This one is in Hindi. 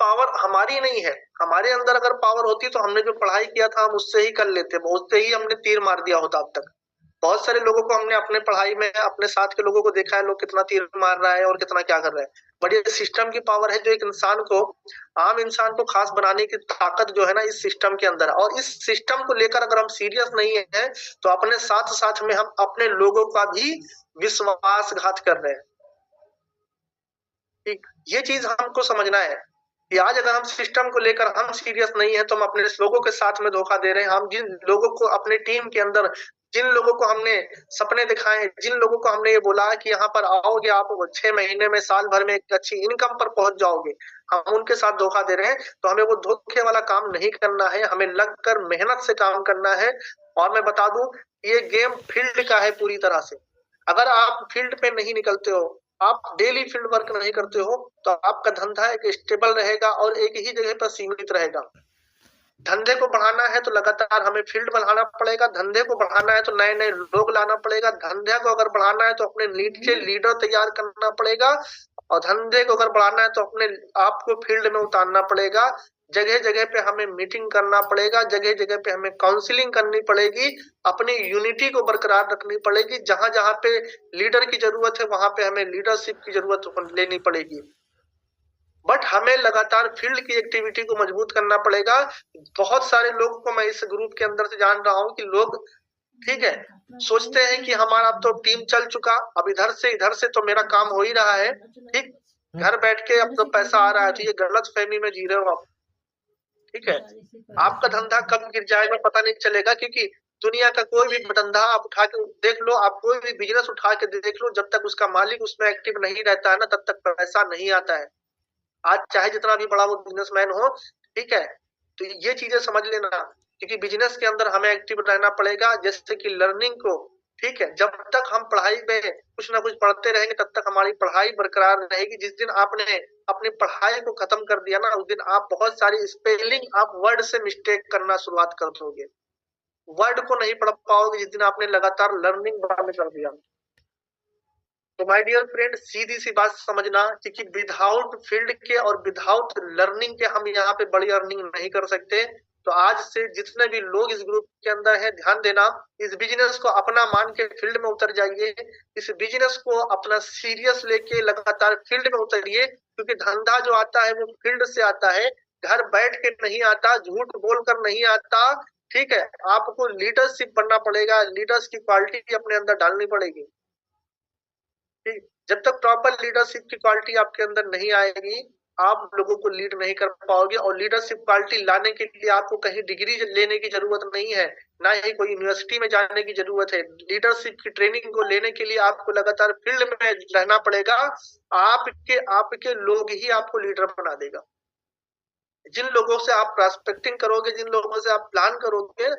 पावर हमारी नहीं है। हमारे अंदर अगर पावर होती तो हमने जो पढ़ाई किया था हम उससे ही कर लेते, उससे ही हमने तीर मार दिया होता अब तक। बहुत सारे लोगों को हमने अपने पढ़ाई में अपने साथ के लोगों को देखा है, लोग कितना तीर मार रहा है और कितना क्या कर रहा है। बट ये सिस्टम की पावर है जो एक इंसान को, आम इंसान को खास बनाने की ताकत जो है ना इस सिस्टम के अंदर है। और इस सिस्टम को लेकर अगर हम सीरियस नहीं है तो अपने साथ साथ में हम अपने लोगों का भी विश्वासघात कर रहे हैं। ठीक, ये चीज हमको समझना है कि आज अगर हम सिस्टम को लेकर हम सीरियस नहीं है तो हम अपने लोगों के साथ में धोखा दे रहे हैं। हम जिन लोगों को अपने टीम के अंदर, जिन लोगों को हमने सपने दिखाए, जिन लोगों को हमने ये बोला कि यहाँ पर आओगे आप 6 महीने में, साल भर में एक अच्छी इनकम पर पहुंच जाओगे, हम उनके साथ धोखा दे रहे हैं। तो हमें वो धोखे वाला काम नहीं करना है, हमें लगकर मेहनत से काम करना है। और मैं बता दूं, ये गेम फील्ड का है पूरी तरह से। अगर आप फील्ड पे नहीं निकलते हो, आप डेली फील्ड वर्क नहीं करते हो, तो आपका धंधा एक स्टेबल रहेगा और एक ही जगह पर सीमित रहेगा। धंधे को बढ़ाना है तो लगातार हमें फील्ड बढ़ाना पड़ेगा, धंधे को बढ़ाना है तो नए नए लोग लाना पड़ेगा, धंधे को अगर बढ़ाना है तो अपने नीचे लीडर तैयार करना पड़ेगा, और धंधे को अगर बढ़ाना है तो अपने आप को फील्ड में उतारना पड़ेगा। जगह जगह पे हमें मीटिंग करना पड़ेगा, जगह जगह पे हमें काउंसलिंग करनी पड़ेगी, अपनी यूनिटी को बरकरार रखनी पड़ेगी। जहां जहां पे लीडर की जरूरत है वहां पे हमें लीडरशिप की जरूरत लेनी पड़ेगी। बट हमें लगातार फील्ड की एक्टिविटी को मजबूत करना पड़ेगा। बहुत सारे लोगों को मैं इस ग्रुप के अंदर से जान रहा हूँ कि लोग, ठीक है, सोचते हैं कि हमारा अब तो टीम चल चुका, अब इधर से तो मेरा काम हो ही रहा है, ठीक, घर बैठ के अब तो पैसा आ रहा है। तो ये गलत फहमी में जी रहे हो आप, ठीक है। आपका धंधा कब गिर जाएगा पता नहीं चलेगा, क्योंकि दुनिया का कोई भी धंधा आप उठा के देख लो, आप कोई भी बिजनेस उठा के देख लो, जब तक उसका मालिक उसमें एक्टिव नहीं रहता है ना, तब तक पैसा नहीं आता है। आज चाहे जितना भी बड़ा वो बिजनेसमैन हो, ठीक है, तो ये चीजें समझ लेना, क्योंकि बिजनेस के अंदर हमें एक्टिव रहना पड़ेगा। जैसे कि लर्निंग को, ठीक है, जब तक हम पढ़ाई में कुछ ना कुछ पढ़ते रहेंगे तब तक हमारी पढ़ाई बरकरार रहेगी। जिस दिन आपने अपनी पढ़ाई को खत्म कर दिया ना, उस दिन आप बहुत सारी स्पेलिंग, आप वर्ड से मिस्टेक करना शुरुआत कर दोगे, वर्ड को नहीं पढ़ पाओगे जिस दिन आपने लगातार लर्निंग बंद कर दिया। तो माय डियर फ्रेंड, सीधी सी बात समझना, क्योंकि विदाउट फील्ड के और विदाउट लर्निंग के हम यहाँ पे बड़ी अर्निंग नहीं कर सकते। तो आज से जितने भी लोग इस ग्रुप के अंदर हैं, ध्यान देना, इस बिजनेस को अपना मान के फील्ड में उतर जाइए। इस बिजनेस को अपना सीरियस लेके लगातार फील्ड में उतरिए, क्योंकि धंधा जो आता है वो फील्ड से आता है, घर बैठ के नहीं आता, झूठ बोलकर नहीं आता, ठीक है। आपको लीडरशिप बनना पड़ेगा, लीडर्स की क्वालिटी अपने अंदर डालनी पड़ेगी। ठीक, जब तक प्रॉपर लीडरशिप की क्वालिटी आपके अंदर नहीं आएगी, आप लोगों को लीड नहीं कर पाओगे। और लीडरशिप क्वालिटी लाने के लिए आपको कहीं डिग्री लेने की जरूरत नहीं है, ना ही कोई यूनिवर्सिटी में जाने की जरूरत है। लीडरशिप की ट्रेनिंग को लेने के लिए आपको लगातार फील्ड में रहना पड़ेगा। आपके लोग ही आपको लीडर बना देगा। जिन लोगों से आप प्रोस्पेक्टिंग करोगे, जिन लोगों से आप प्लान करोगे,